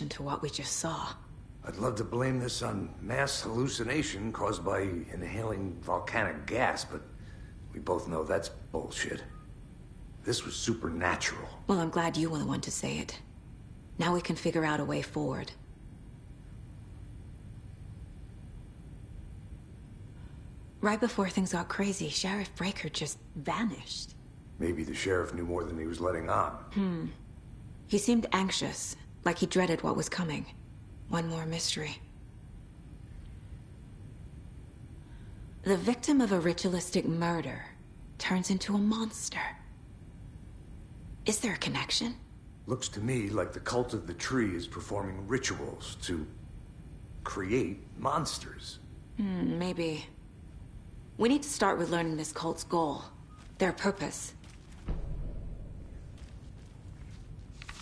explanation to what we just saw. I'd love to blame this on mass hallucination caused by inhaling volcanic gas, but we both know that's bullshit. This was supernatural. Well, I'm glad you were the one to say it. Now we can figure out a way forward. Right before things got crazy, Sheriff Breaker just vanished. Maybe the sheriff knew more than he was letting on. He seemed anxious, like he dreaded what was coming. One more mystery. The victim of a ritualistic murder turns into a monster. Is there a connection? Looks to me like the cult of the tree is performing rituals to create monsters. Maybe. We need to start with learning this cult's goal. Their purpose.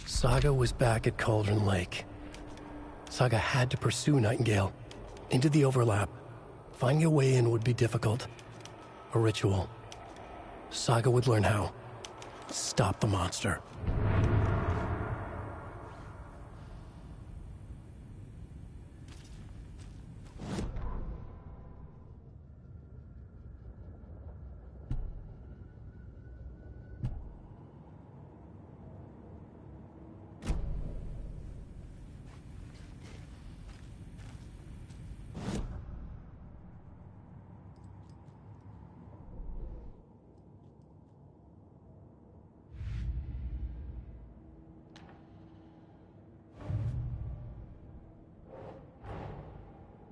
Saga was back at Cauldron Lake. Saga had to pursue Nightingale. Into the overlap. Finding a way in would be difficult. A ritual. Saga would learn how. Stop the monster.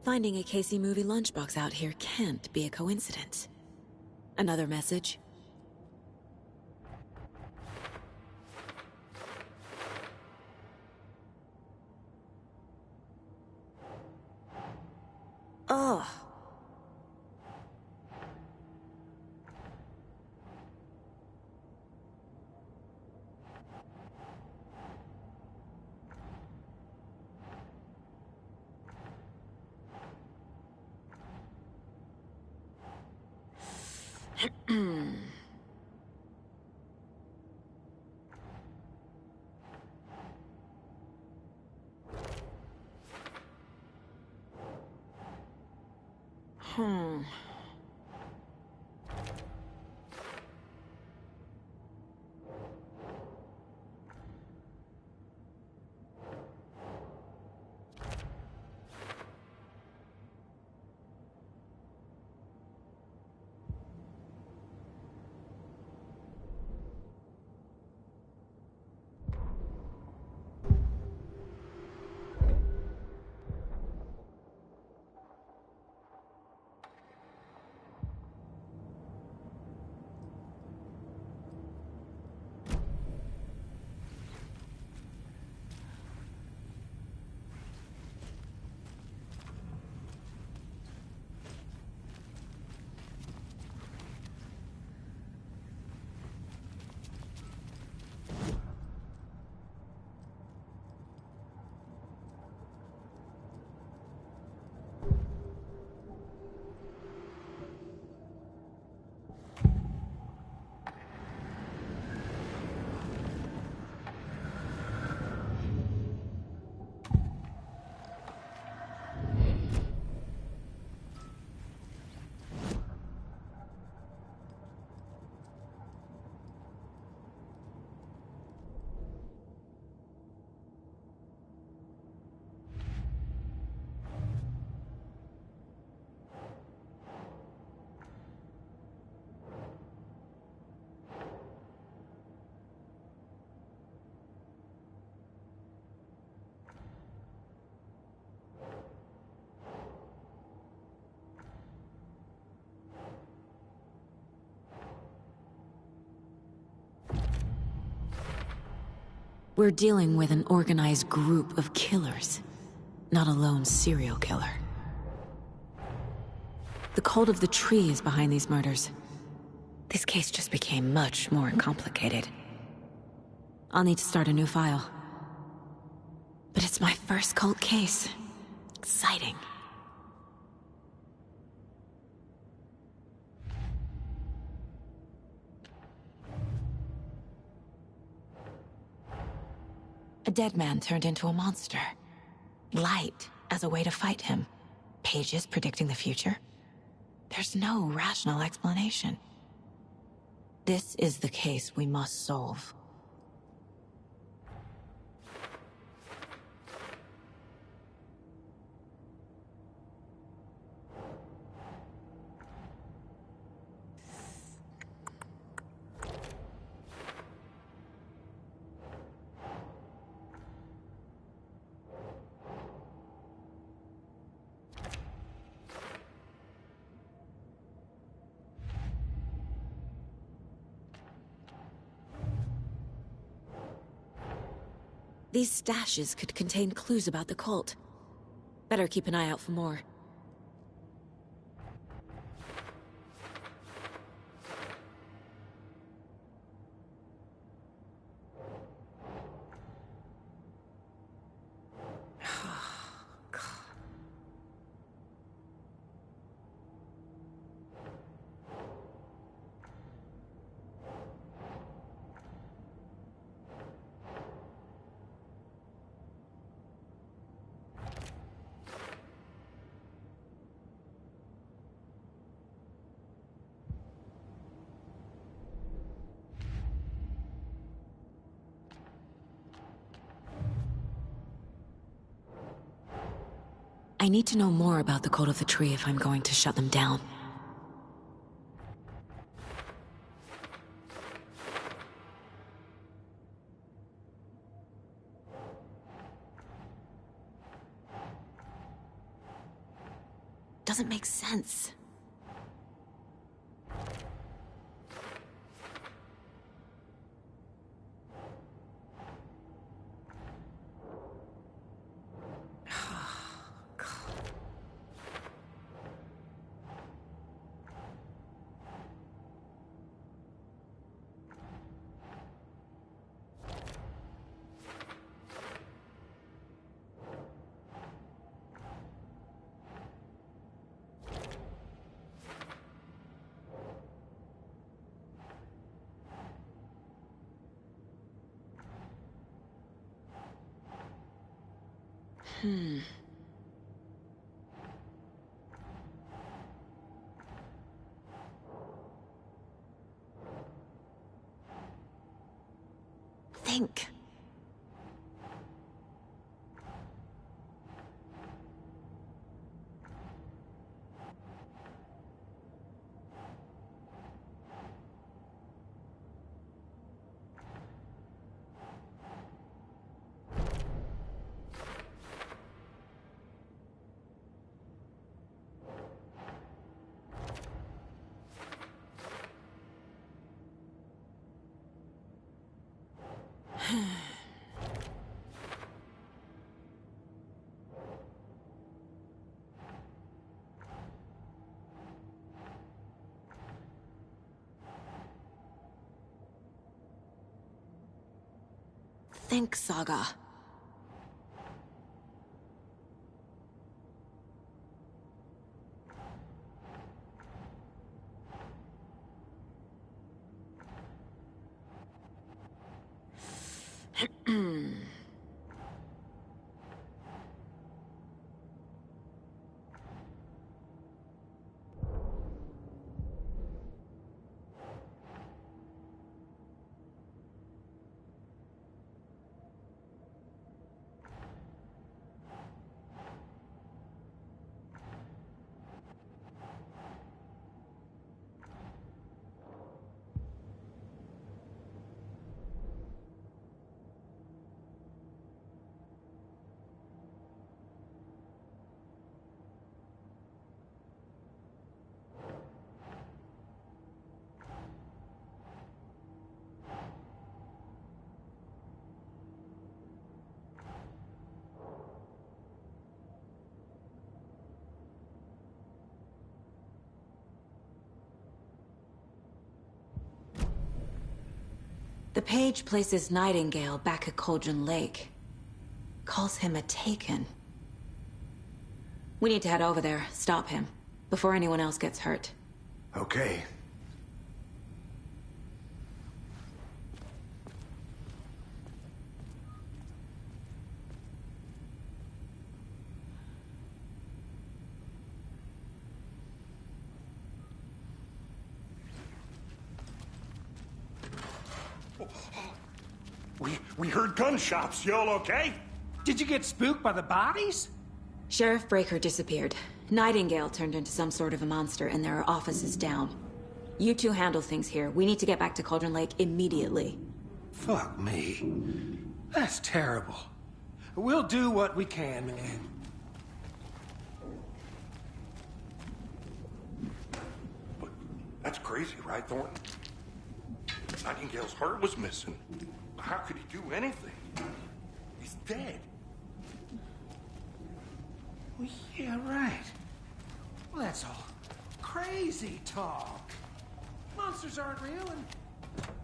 Finding a Casey movie lunchbox out here can't be a coincidence. Another message? Ugh. We're dealing with an organized group of killers, not a lone serial killer. The cult of the tree is behind these murders. This case just became much more complicated. I'll need to start a new file. But it's my first cult case. Exciting. A dead man turned into a monster. Light as a way to fight him. Pages predicting the future. There's no rational explanation. This is the case we must solve. These stashes could contain clues about the cult. Better keep an eye out for more. I need to know more about the Cult of the Tree if I'm going to shut them down. Doesn't make sense. Think. Think, Saga. The page places Nightingale back at Cauldron Lake. Calls him a Taken. We need to head over there, stop him, before anyone else gets hurt. Okay. We heard gunshots. Y'all okay? Did you get spooked by the bodies? Sheriff Breaker disappeared. Nightingale turned into some sort of a monster, and there are offices down. You two handle things here. We need to get back to Cauldron Lake immediately. Fuck me. That's terrible. We'll do what we can, man. But that's crazy, right, Thornton? Nightingale's heart was missing. How could he do anything? He's dead. Well, yeah, right. Well, that's all crazy talk. Monsters aren't real, and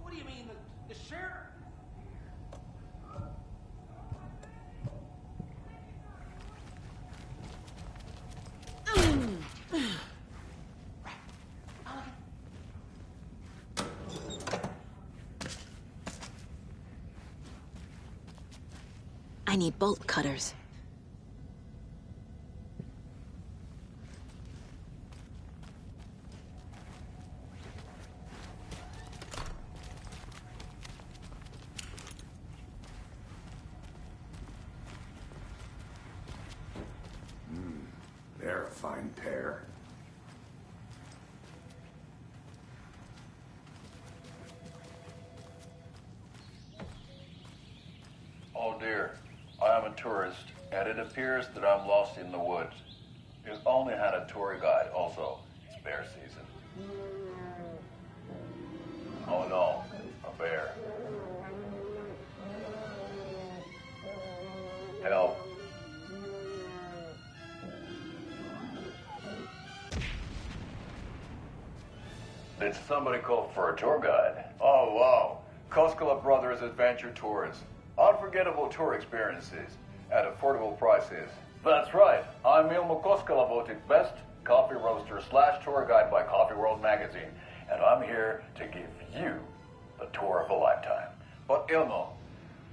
what do you mean, the sheriff? I need bolt cutters. They're a fine pair. Oh dear, I am a tourist, and it appears that I'm lost in the woods. You've only had a tour guide, also. It's bear season. Oh no, a bear. Help. Did somebody call for a tour guide? Oh wow, Koskela Brothers Adventure Tours. Unforgettable tour experiences at affordable prices. That's right. I'm Ilmo Koskela, voted best coffee roaster / tour guide by Coffee World magazine, and I'm here to give you the tour of a lifetime. But Ilmo,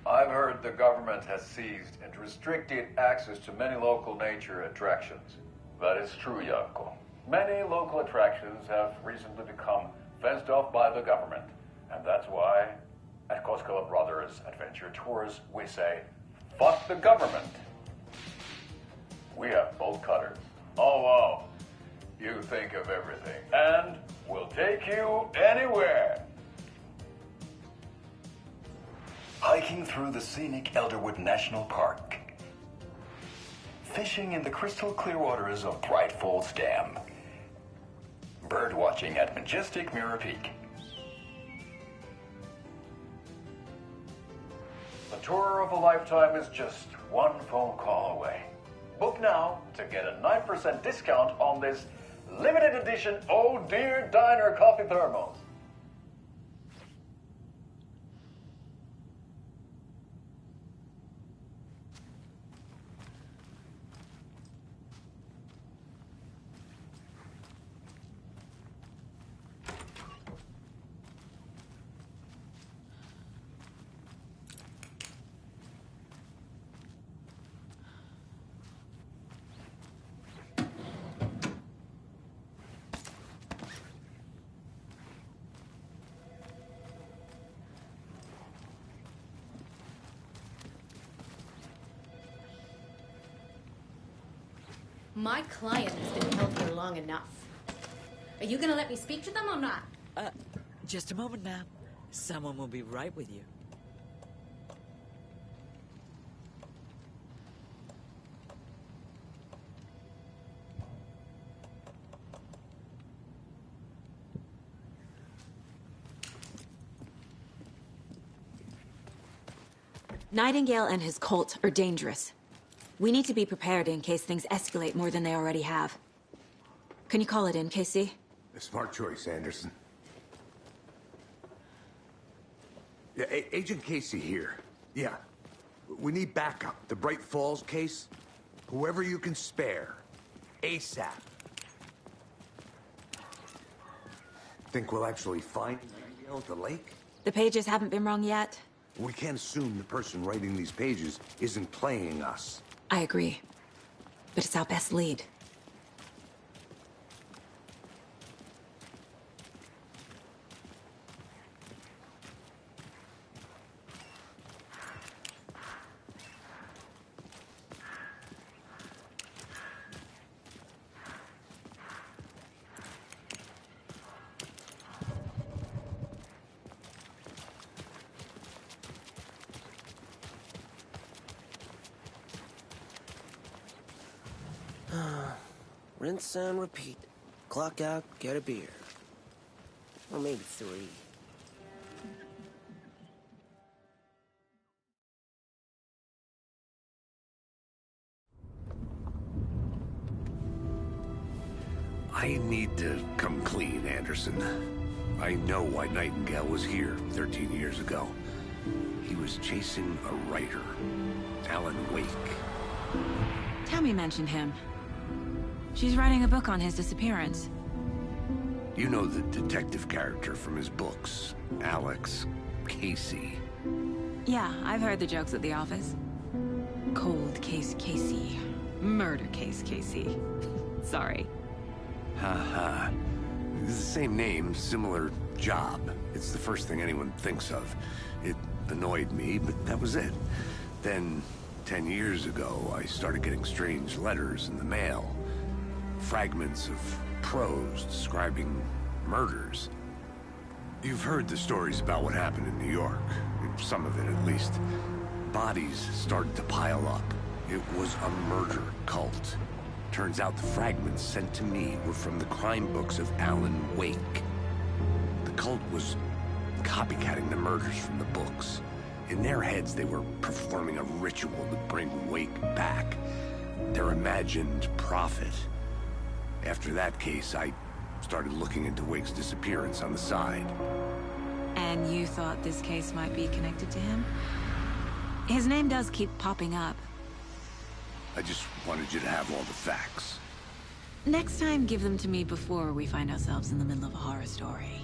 I've heard the government has seized and restricted access to many local nature attractions. That is true, Janko. Many local attractions have recently become fenced off by the government, and that's why at Koskela Brothers Adventure Tours, we say, fuck the government. We have bolt cutters. Oh, wow. You think of everything. And we'll take you anywhere. Hiking through the scenic Elderwood National Park. Fishing in the crystal clear waters of Bright Falls Dam. Bird watching at majestic Mirror Peak. The tour of a lifetime is just one phone call away. Book now to get a 9% discount on this limited edition Oh Dear Diner coffee thermos. My client has been held here long enough. Are you gonna let me speak to them or not? Just a moment, ma'am. Someone will be right with you. Nightingale and his cult are dangerous. We need to be prepared in case things escalate more than they already have. Can you call it in, KC? A smart choice, Anderson. Yeah, Agent Casey here. Yeah. We need backup. The Bright Falls case? Whoever you can spare. ASAP. Think we'll actually find Nightingale at the lake? The pages haven't been wrong yet. We can't assume the person writing these pages isn't playing us. I agree. But it's our best lead. Rinse and repeat. Clock out, get a beer. Or maybe 3. I need to come clean, Anderson. I know why Nightingale was here 13 years ago. He was chasing a writer, Alan Wake. Tammy mentioned him. She's writing a book on his disappearance. You know the detective character from his books, Alex Casey. Yeah, I've heard the jokes at the office. Cold case Casey. Murder case Casey. Sorry. Haha. It's the same name, similar job. It's the first thing anyone thinks of. It annoyed me, but that was it. Then, 10 years ago, I started getting strange letters in the mail. Fragments of prose describing murders. You've heard the stories about what happened in New York. Some of it, at least. Bodies started to pile up. It was a murder cult. Turns out the fragments sent to me were from the crime books of Alan Wake. The cult was copycatting the murders from the books. In their heads, they were performing a ritual to bring Wake back. Their imagined prophet. After that case, I started looking into Wake's disappearance on the side. And you thought this case might be connected to him? His name does keep popping up. I just wanted you to have all the facts. Next time, give them to me before we find ourselves in the middle of a horror story.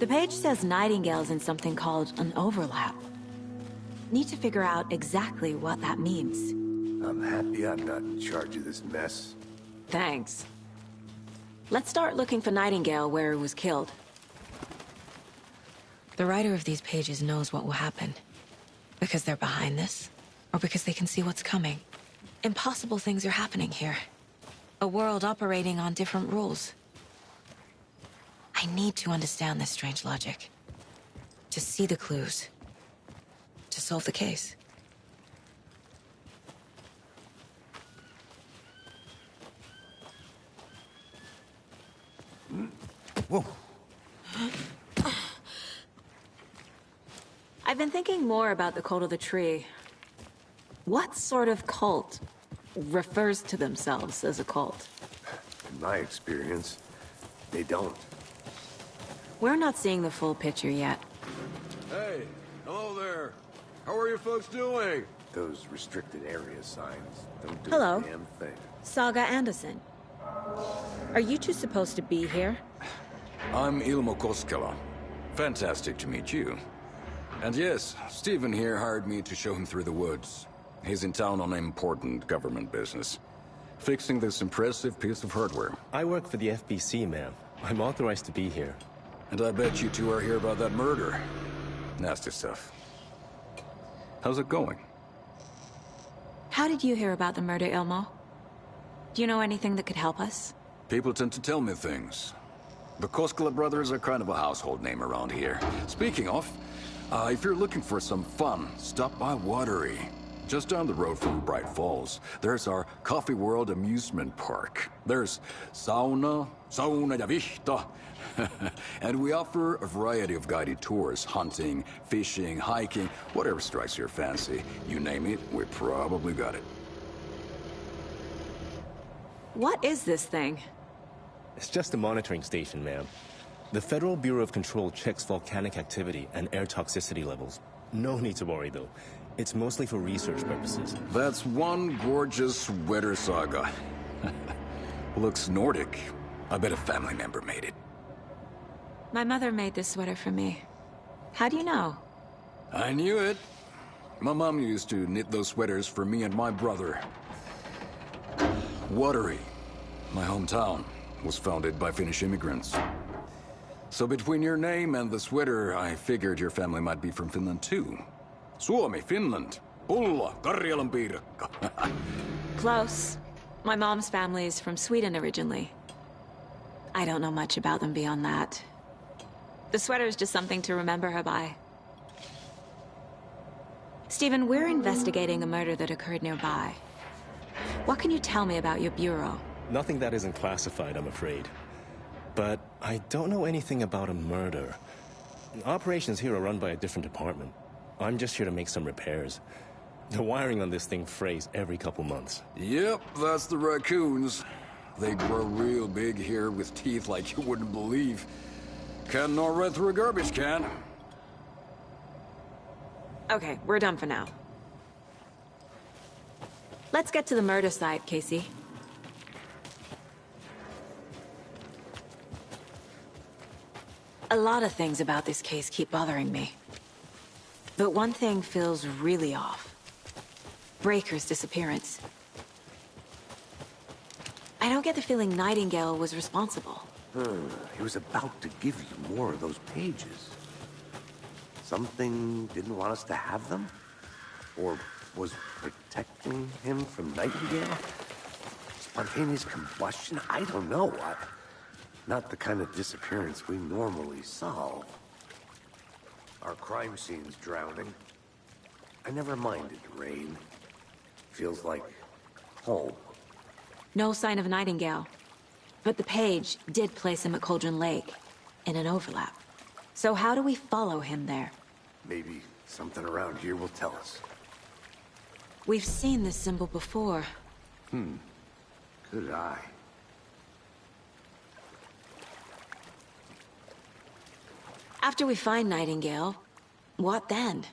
The page says Nightingale's in something called an overlap. Need to figure out exactly what that means. I'm happy I'm not in charge of this mess. Thanks. Let's start looking for Nightingale where he was killed. The writer of these pages knows what will happen. Because they're behind this, or because they can see what's coming. Impossible things are happening here. A world operating on different rules. I need to understand this strange logic. To see the clues. To solve the case. Whoa. I've been thinking more about the cult of the tree. What sort of cult refers to themselves as a cult? In my experience, they don't. We're not seeing the full picture yet. Hey, hello there. How are you folks doing? Those restricted area signs don't do Hello. a damn thing. Saga Anderson. Are you two supposed to be here? I'm Ilmo Koskela. Fantastic to meet you. And yes, Stephen here hired me to show him through the woods. He's in town on important government business. Fixing this impressive piece of hardware. I work for the FBC, ma'am. I'm authorized to be here. And I bet you two are here about that murder. Nasty stuff. How's it going? How did you hear about the murder, Ilmo? Do you know anything that could help us? People tend to tell me things. The Koskela brothers are kind of a household name around here. Speaking of, if you're looking for some fun, stop by Watery. Just down the road from Bright Falls, there's our Coffee World amusement park. There's sauna ja vihta. And we offer a variety of guided tours, hunting, fishing, hiking, whatever strikes your fancy. You name it, we probably got it. What is this thing? It's just a monitoring station, ma'am. The Federal Bureau of Control checks volcanic activity and air toxicity levels. No need to worry, though. It's mostly for research purposes. That's one gorgeous sweater, Saga. Looks Nordic. I bet a family member made it. My mother made this sweater for me. How do you know? I knew it. My mom used to knit those sweaters for me and my brother. Watery, my hometown, was founded by Finnish immigrants. So between your name and the sweater, I figured your family might be from Finland too. Suomi, Finland. Pulla, Karjalan piirakka. Close. My mom's family is from Sweden originally. I don't know much about them beyond that. The sweater is just something to remember her by. Stephen, we're investigating a murder that occurred nearby. What can you tell me about your bureau? Nothing that isn't classified, I'm afraid. But I don't know anything about a murder. Operations here are run by a different department. I'm just here to make some repairs. The wiring on this thing frays every couple months. Yep, that's the raccoons. They grow real big here with teeth like you wouldn't believe. Can't gnaw right through a garbage can. Okay, we're done for now. Let's get to the murder site, Casey. A lot of things about this case keep bothering me. But one thing feels really off. Breaker's disappearance. I don't get the feeling Nightingale was responsible. He was about to give you more of those pages. Something didn't want us to have them? Or was protecting him from Nightingale? Spontaneous combustion? I don't know. Not the kind of disappearance we normally solve. Our crime scene's drowning. I never minded rain. Feels like home. No sign of Nightingale. But the page did place him at Cauldron Lake, in an overlap. So how do we follow him there? Maybe something around here will tell us. We've seen this symbol before. Good eye. After we find Nightingale, what then?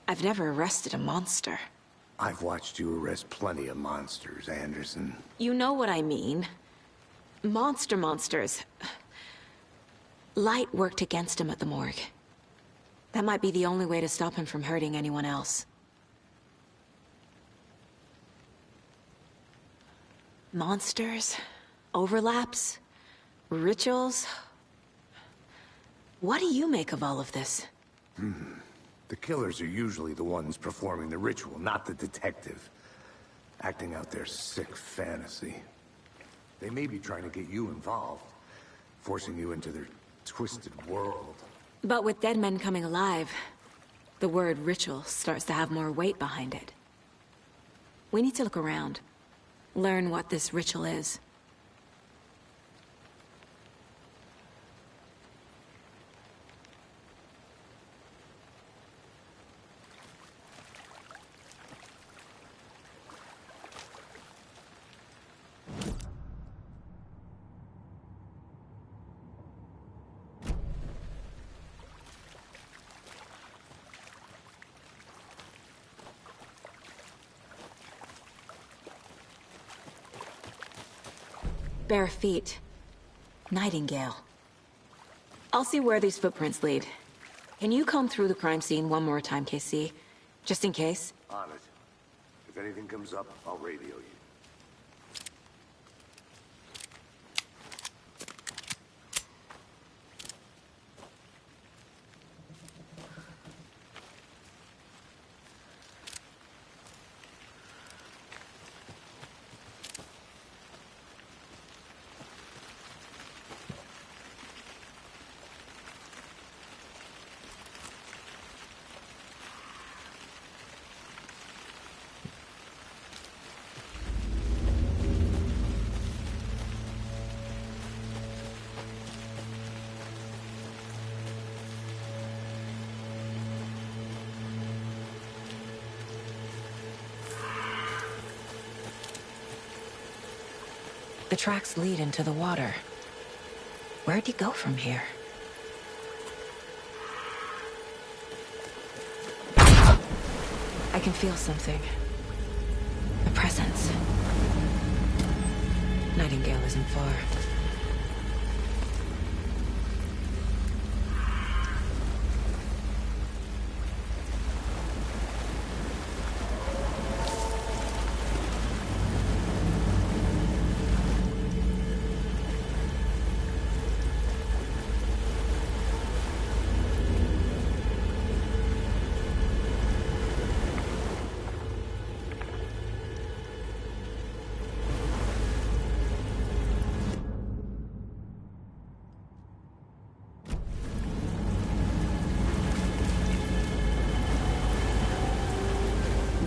I've never arrested a monster. I've watched you arrest plenty of monsters, Anderson. You know what I mean. Monsters. Light worked against him at the morgue. That might be the only way to stop him from hurting anyone else. Monsters? Overlaps? Rituals? What do you make of all of this? The killers are usually the ones performing the ritual, not the detective. Acting out their sick fantasy. They may be trying to get you involved, forcing you into their twisted world. But with dead men coming alive, the word ritual starts to have more weight behind it. We need to look around, learn what this ritual is. Bare feet. Nightingale. I'll see where these footprints lead. Can you comb through the crime scene one more time, KC? Just in case? On it. If anything comes up, I'll radio you. The tracks lead into the water. Where'd he go from here? I can feel something. A presence. Nightingale isn't far.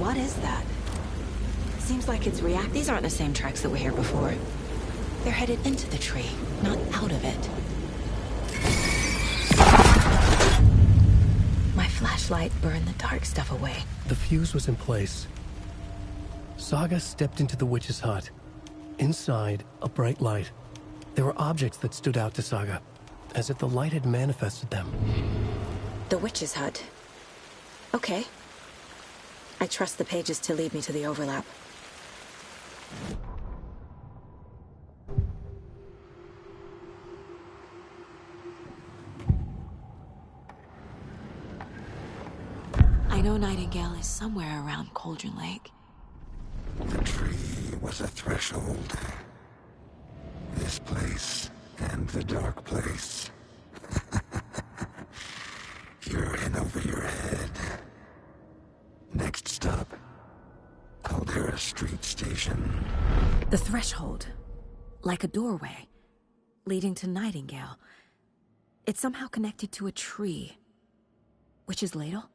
What is that? Seems like it's react. These aren't the same tracks that were here before. They're headed into the tree, not out of it. My flashlight burned the dark stuff away. The fuse was in place. Saga stepped into the witch's hut. Inside, a bright light. There were objects that stood out to Saga, as if the light had manifested them. The witch's hut. Okay. I trust the pages to lead me to the overlap. I know Nightingale is somewhere around Cauldron Lake. The tree was a threshold. This place and the dark place. You're in over your head. Next stop, Caldera Street Station. The threshold. Like a doorway. Leading to Nightingale. It's somehow connected to a tree. Witch's Ladle?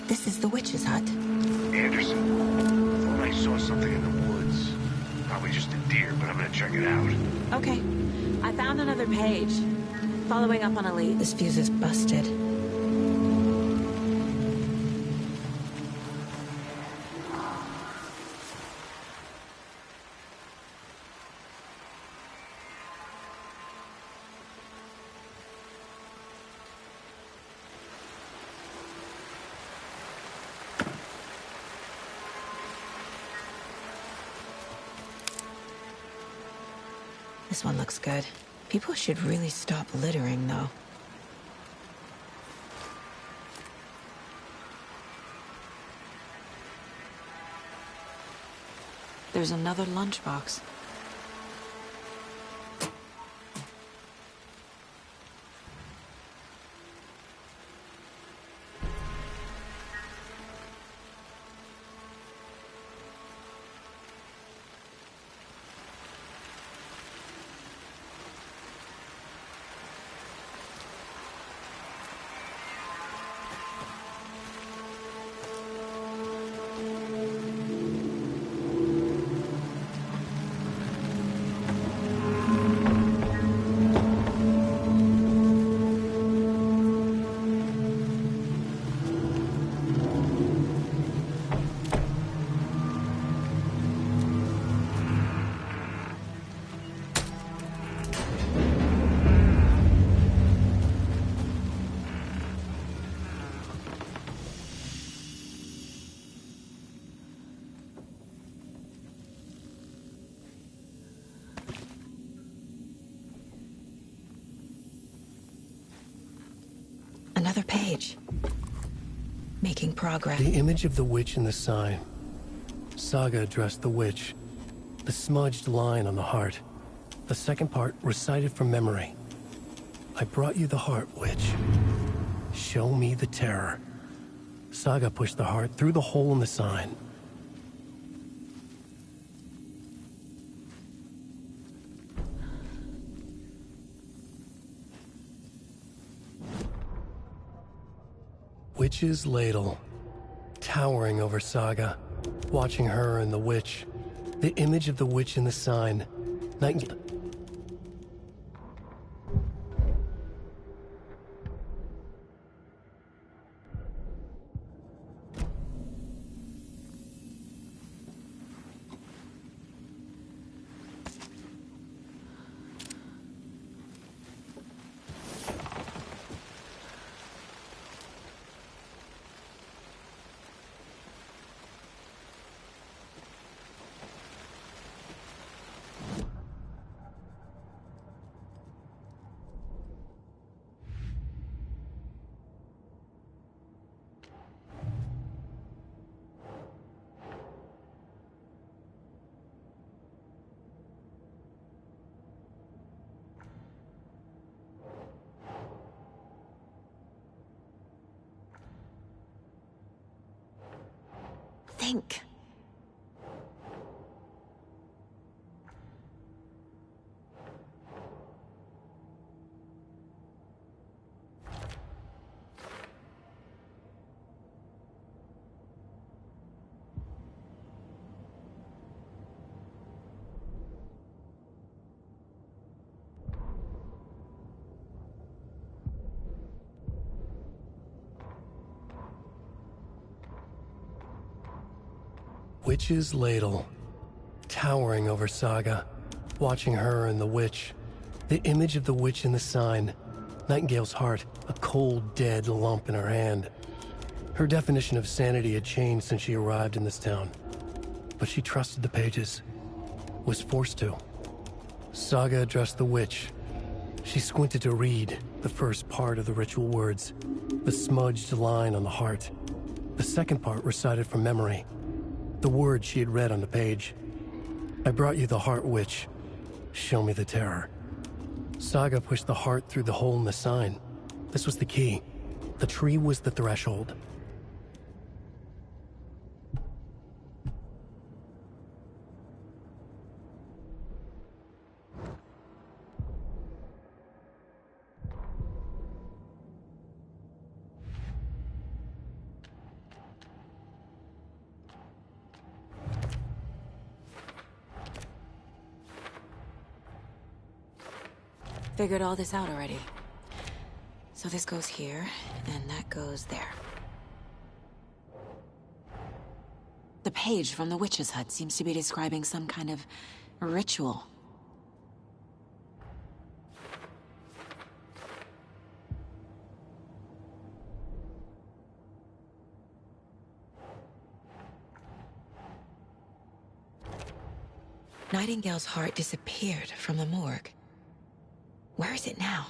This is the witch's hut. Anderson, thought I saw something in the woods. Probably just a deer, but I'm gonna check it out. Okay. I found another page. Following up on a lead. This fuse is busted. This one looks good. People should really stop littering, though. There's another lunchbox. Another page. Making progress. The image of the witch in the sign. Saga addressed the witch. The smudged line on the heart. The second part recited from memory. I brought you the heart, witch. Show me the terror. Saga pushed the heart through the hole in the sign. Witch's Ladle, towering over Saga, watching her and the witch, the image of the witch in the sign. Nightingale. think. Witch's Ladle, towering over Saga, watching her and the witch. The image of the witch in the sign, Nightingale's heart, a cold, dead lump in her hand. Her definition of sanity had changed since she arrived in this town, but she trusted the pages, was forced to. Saga addressed the witch. She squinted to read the first part of the ritual words, the smudged line on the heart. The second part recited from memory, the words she had read on the page. I brought you the heart, witch. Show me the terror. Saga pushed the heart through the hole in the sign. This was the key. The tree was the threshold. Figured all this out already. So this goes here, and that goes there. The page from the witch's hut seems to be describing some kind of ritual. Nightingale's heart disappeared from the morgue. Where is it now?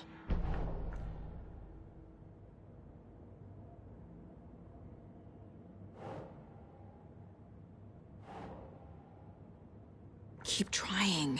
Keep trying.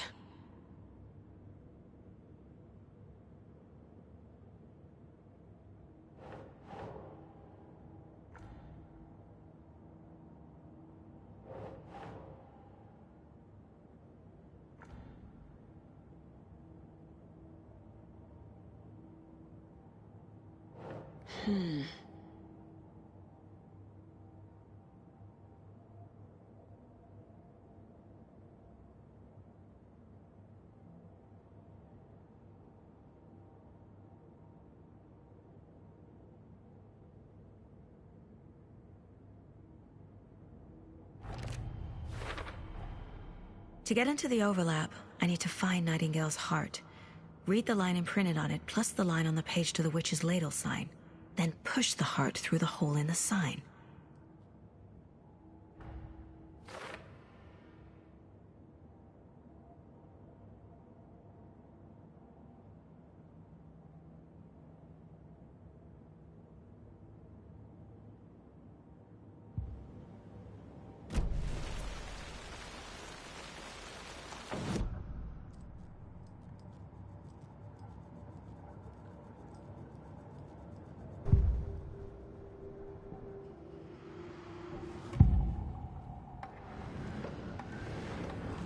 To get into the overlap, I need to find Nightingale's heart. Read the line imprinted on it, plus the line on the page to the witch's ladle sign. Then push the heart through the hole in the sign.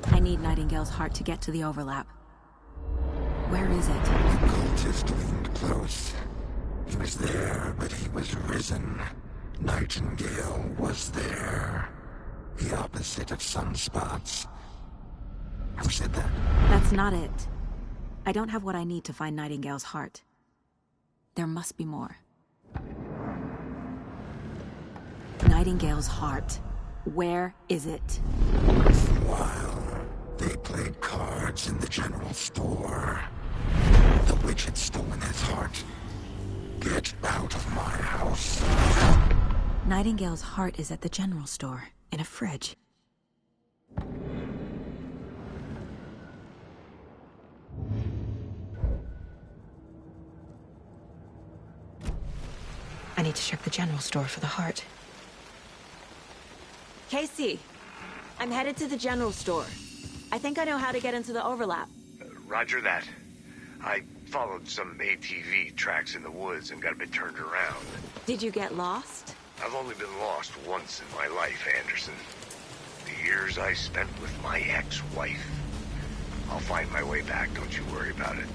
I need Nightingale's heart to get to the overlap. Where is it? The cultist leaned close. He was there, but he was risen. Nightingale was there. The opposite of sunspots. Who said that? That's not it. I don't have what I need to find Nightingale's heart. There must be more. Nightingale's heart. Where is it? While they played cards in the general store, the witch had stolen his heart. Get out of my house. Nightingale's heart is at the general store, in a fridge. I need to check the general store for the heart. Casey, I'm headed to the general store. I think I know how to get into the overlap. Roger that. I followed some ATV tracks in the woods and got a bit turned around. Did you get lost? I've only been lost once in my life, Anderson. The years I spent with my ex-wife. I'll find my way back, don't you worry about it.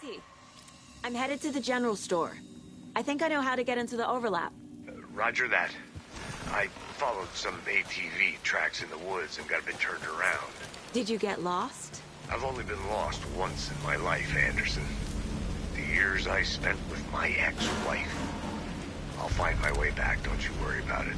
Casey, I'm headed to the general store. I think I know how to get into the overlap. Roger that. I followed some ATV tracks in the woods and got a bit turned around. Did you get lost? I've only been lost once in my life, Anderson. The years I spent with my ex-wife. I'll find my way back, don't you worry about it.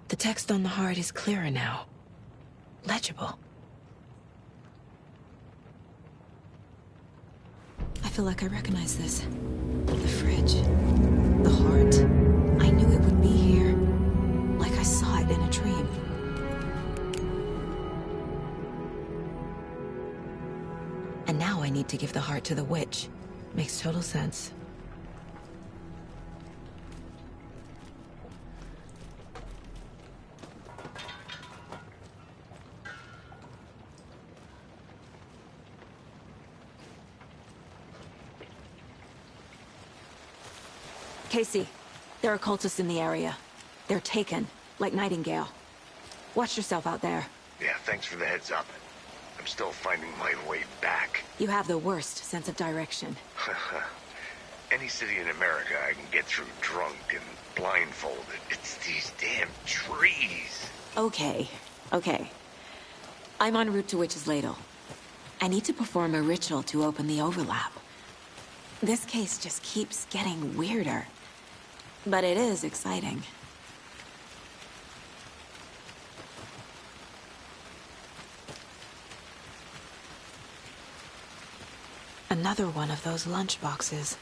The text on the heart is clearer now. Legible. I feel like I recognize this. The fridge. The heart. I knew it would be here. Like I saw it in a dream. And now I need to give the heart to the witch. Makes total sense. Casey, there are cultists in the area. They're taken, like Nightingale. Watch yourself out there. Yeah, thanks for the heads up. I'm still finding my way back. You have the worst sense of direction. Any city in America I can get through drunk and blindfolded. It's these damn trees. Okay. I'm en route to Witch's Ladle. I need to perform a ritual to open the overlap. This case just keeps getting weirder. But it is exciting. Another one of those lunch boxes.